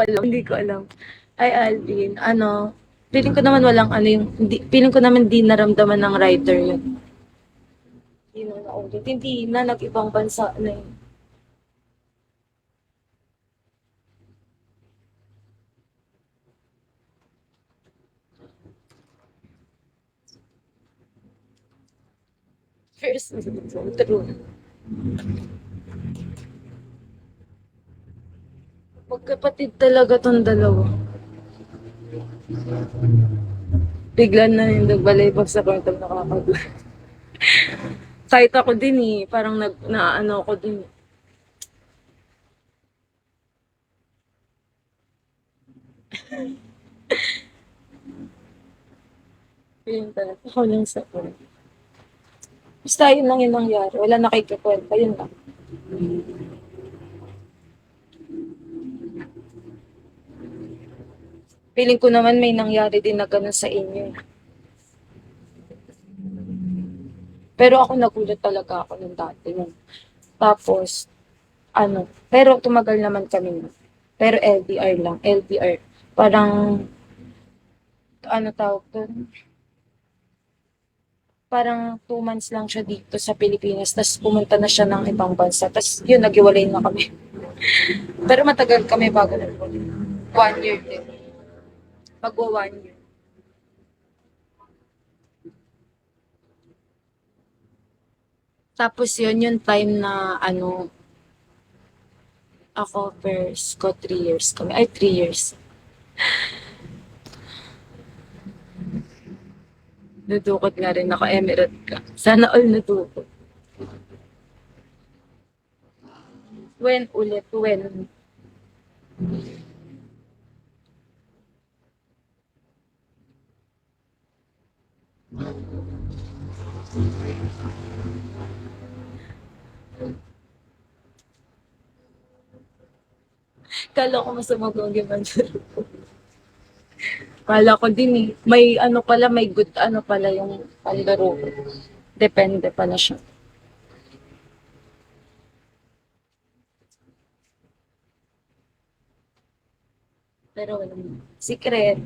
alam, hindi ko alam. Ay, Alvin, ano, feeling ko naman walang ano yung, hindi, feeling ko naman di naramdaman ng writer yun. Hindi na naulit. Hindi na, nag-ibang bansa na yun. First, true. Magkapatid talaga tong dalawa. Bigla na yung nagbalibag sa kwarto nakakagulo. Kahit ako din eh, parang naano ako din. Yun talaga. Ako lang sa kwarto. Basta yun lang yung nangyari. Wala na kay kakwenta. Yun lang. Feeling ko naman may nangyari din na ganun sa inyo. Pero ako nagulat talaga ako nung dati. Nung. Tapos, ano, pero tumagal naman kami. Pero LDR lang, LDR. Parang, ano tawag doon? Parang 2 months lang siya dito sa Pilipinas. Tapos pumunta na siya ng ibang bansa. Tapos yun, naghiwalay na kami. Pero matagal kami bago nag 1 year din. Magwa 1 year. Tapos yun, yung time na ano, ako first ko 3 years kami. Ay, 3 years. Nadukot nga rin ako, Emirate ka. Sana all nadukot. When ulit, when? Kala ko masama kong giman. Kala ko din eh. May ano pala, may good ano pala yung pandaro. Depende pala siya. Pero walang secret.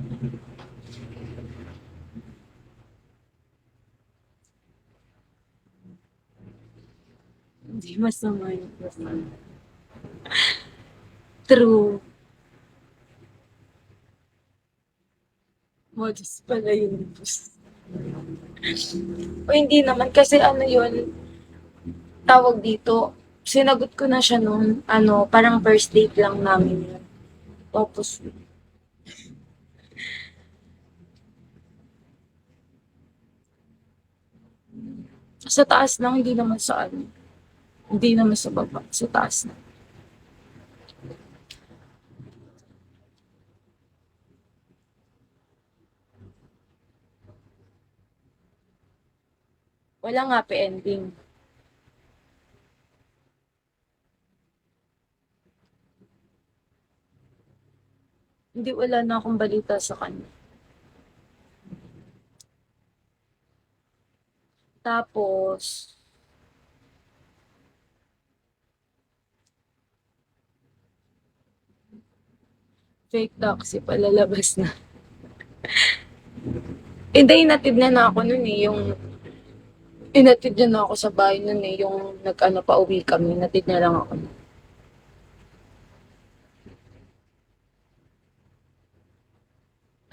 Hindi masama yung person. True. Modus pala yun. O hindi naman kasi ano yun, tawag dito, sinagot ko na siya nung ano, parang first date lang namin yun. Tapos, sa taas lang, hindi naman sa ano, hindi naman sa baba, sa taas na. Walang happy ending. Hindi, wala na akong balita sa kanya. Tapos, fake taxi palalabas na. Hindi, inatid niya na ako nun eh, yung inatid niya na ako sa bahay nun eh, yung nag-ano pa uwi kami, inatid niya lang ako.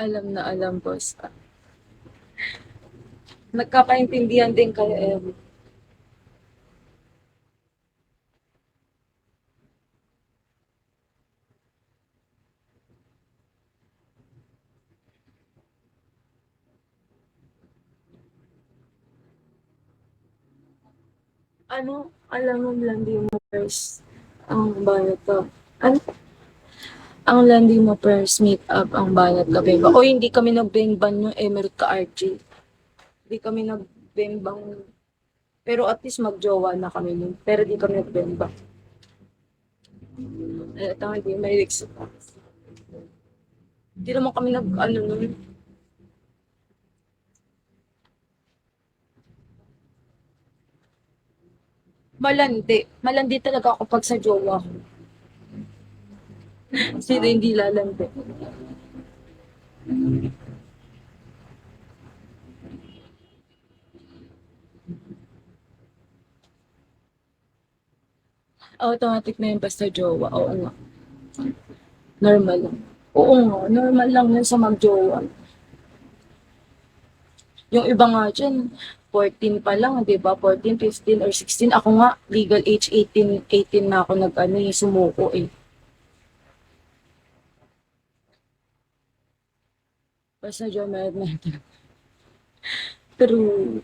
Alam na alam, boss. Nagkakaintindihan din kayo eh. Ano, alam mo, landi mo first ang bayad ko. Ano? Ang landi mo first meet up ang bayad ka, Bemba. O hindi kami nag-bang yung Emirate ka, RJ. Hindi kami nag-bang. Pero at least magjowa na kami nun. Pero di kami nag-bang. Eh, tama, hindi may lyrics. Hindi naman kami nag-ano nun. Malandi. Malandi talaga ako pag sa jowa ko. Sino hindi lalandi? Automatic na yun basta jowa. Oo nga. Normal lang. Oo nga, normal lang yun sa magjowa. Yung iba nga dyan, 14 pa lang, di ba? 14, 15, or 16. Ako nga, legal age 18 na ako nag-ano, sumuko eh. Basta dyan, meron. True.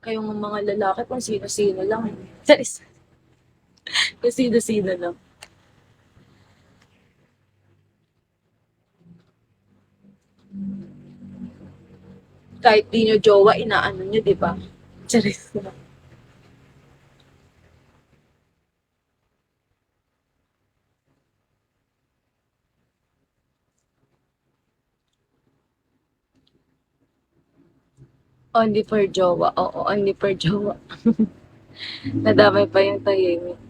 Kayong mga lalaki, kung sino-sino lang. Charis. Kung sino-sino lang. Kahit di nyo jowa, inaano nyo, di ba? Charis. Only for jowa. Oo, only for jowa. Nadamay pa yung tahimik.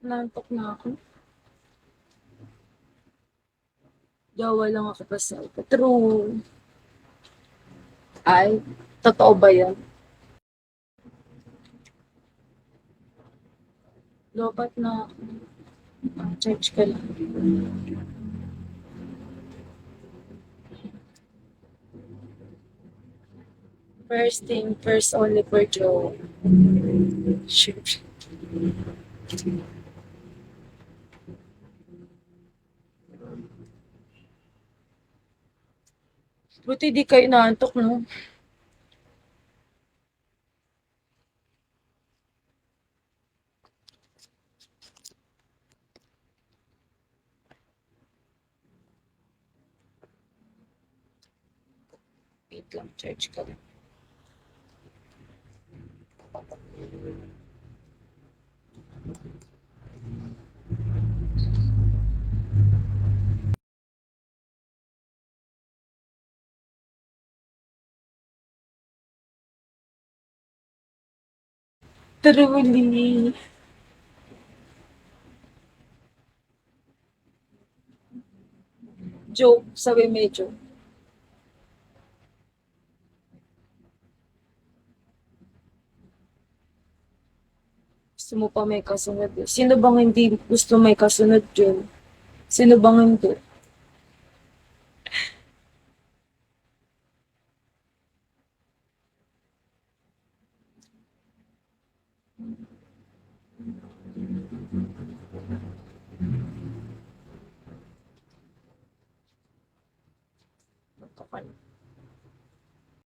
Nantok na ako. Jowa lang ako pa sa ito. True. Ay, totoo ba yan? Lobat na ako. Church ka lang. First thing, first only for jowa. Shoot. Buti di kayo naantok, no? Wait lang, church ka lang. Truly. Joke, sabi medyo. Gusto mo pa may kasunod. Sino bang hindi gusto may kasunod yun? Sino bang hindi?